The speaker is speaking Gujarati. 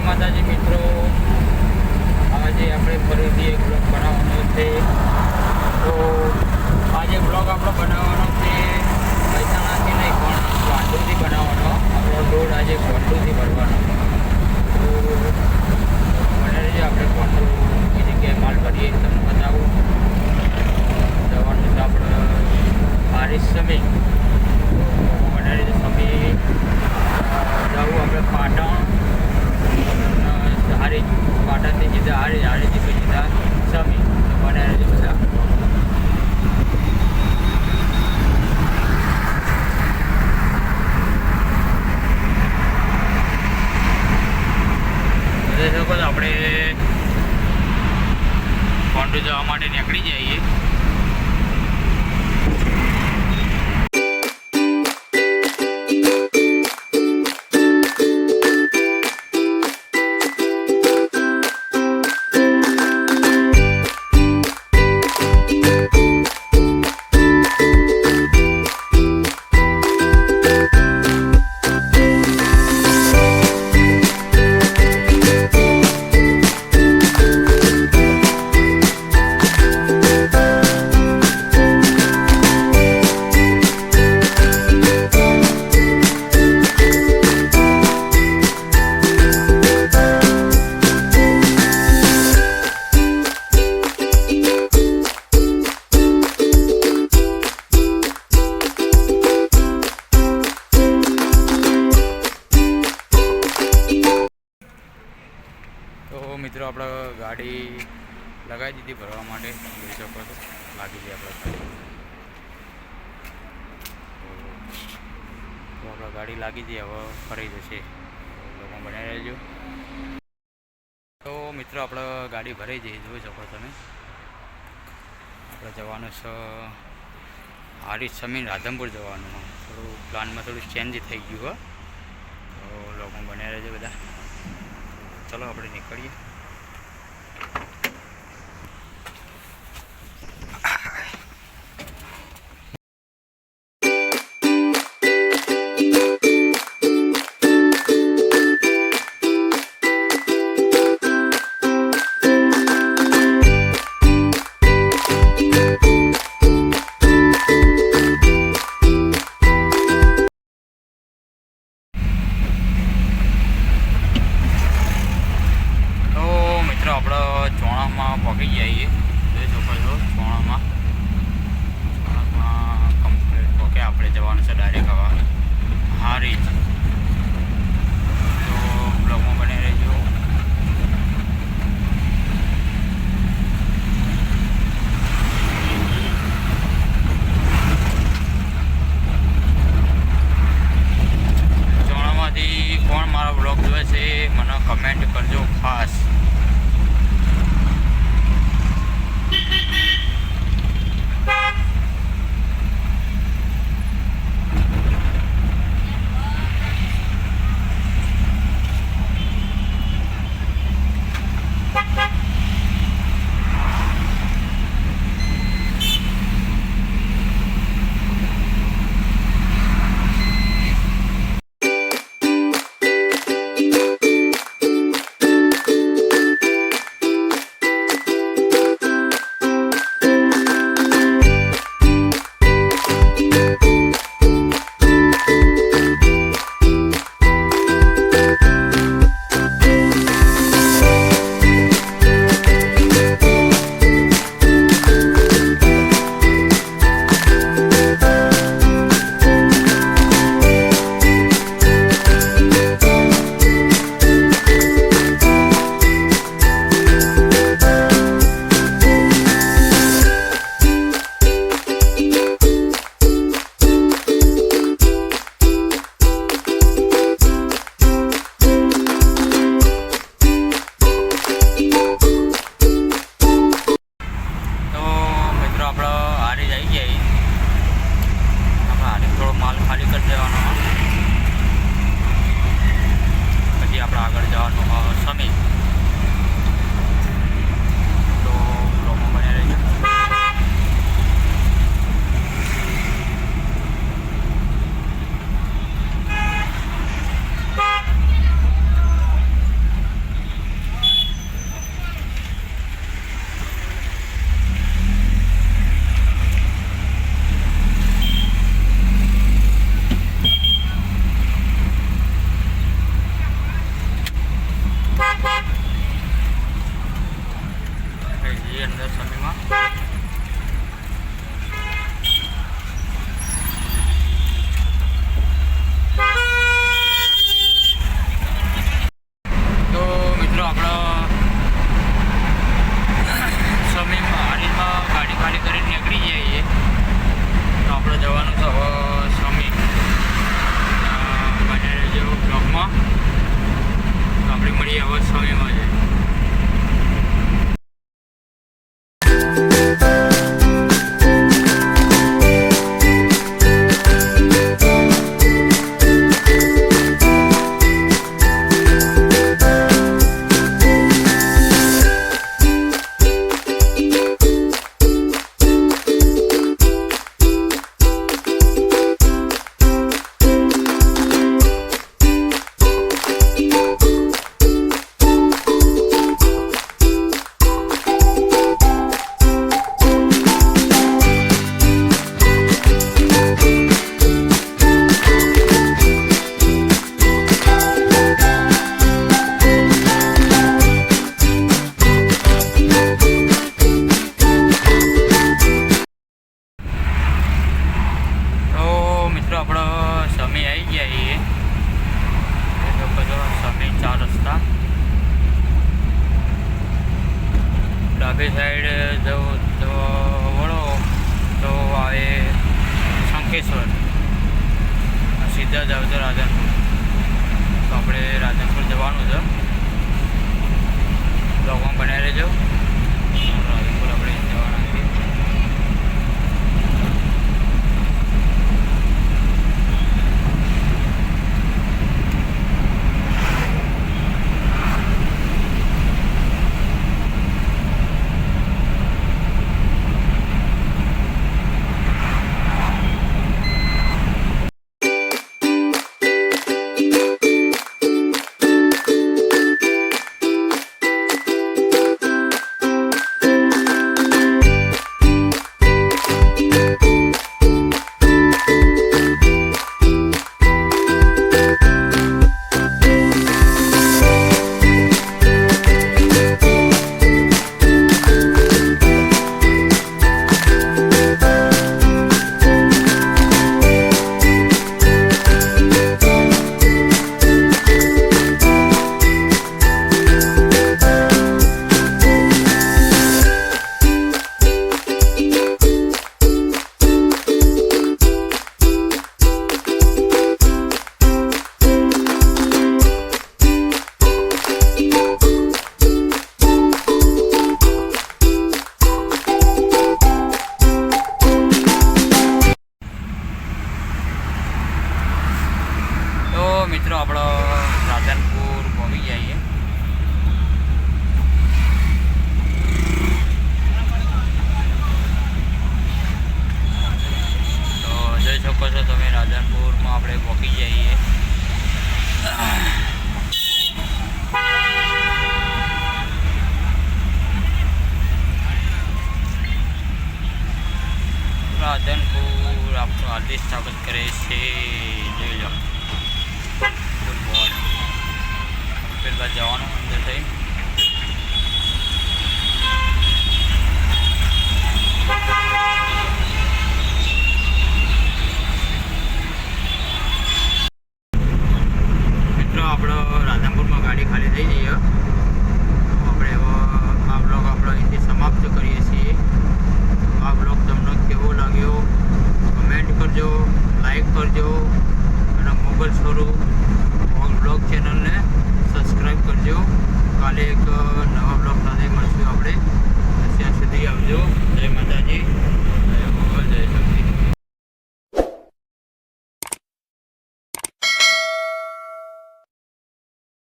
માતાજી મિત્રો, આજે આપણે ફરીથી એક બ્લોગ બનાવવાનો છે. તો આજે બ્લોગ આપણો બનાવવાનો છે મહેસાણાથી નહીં પણ ગોંડલથી બનાવવાનો. આપણો રોડ આજે ગોંડલથી ભરવાનો. તો મને રહીએ આપણે ગોંડલ એ જગ્યાએ માલ ભરીએ તમને બતાવું. જવાનું છે આપણે હારીજ સમી. મને રહીએ સમી જવું આપણે પાટણ, હારીજ પાટણથી સીધા હારીજથી સીધા સમી. મને રહીએ બધા આપણે ગોંડલ જવા માટે નીકળી જઈએ. મિત્રો આપણે ગાડી લગાવી દીધી ભરવા માટે. જોઈ શકો છો લાગી ગઈ આપણે ગાડી. તો આપણે ગાડી લાગી જઈએ, હવે ફરી જશે. લોકો બનાવી રહેજો. તો મિત્રો આપણે ગાડી ભરાઈ જઈએ, જોઈ શકો તમે. આપણે જવાનું છે હારીજ સમી રાધનપુર જવાનું. થોડું પ્લાનમાં થોડું ચેન્જ થઈ ગયું. તો લોકો બનાવી રહેજો બધા. ચલો આપણે નીકળીએ. આપણે ચોણામાં પહોંચી જઈએ. જોઈ શકો છો ચોણામાં કમ્પ્લીટ પહોંચે. આપણે જવાનું છે ડાયરેક્ટ હવા હારીજ. તો બ્લોગમાં બની રહેજો. ચોણામાંથી કોણ મારો બ્લોગ જોવે છે મને કમેન્ટ કરજો ખાસ. સમયમાં. તો આપણે મળીએ આવા સમયમાં જ. આપણો સમય આવી ગયા છીએ. સમય 4 રસ્તા ડાબી સાઈડ જો વળો તો આવે શંકેશ્વર, સીધા જાવ તો રાધનપુર. તો આપણે રાધનપુર જવાનું છે. બ્લોગમાં બનાવી લેજો. રાધનપુર આપણે જવાના છીએ. મિત્રો આપણો રાધનપુર પહોંચી જઈએ. તો જોઈ શકો છો તમે રાધનપુરમાં આપણે પહોંચી જઈએ. રાધનપુર આપણું હાર્દિક સ્વાગત કરે છે. જોઈ લો. ફૂલ બોર્ડ પેલા જવાનું અંદર થઈ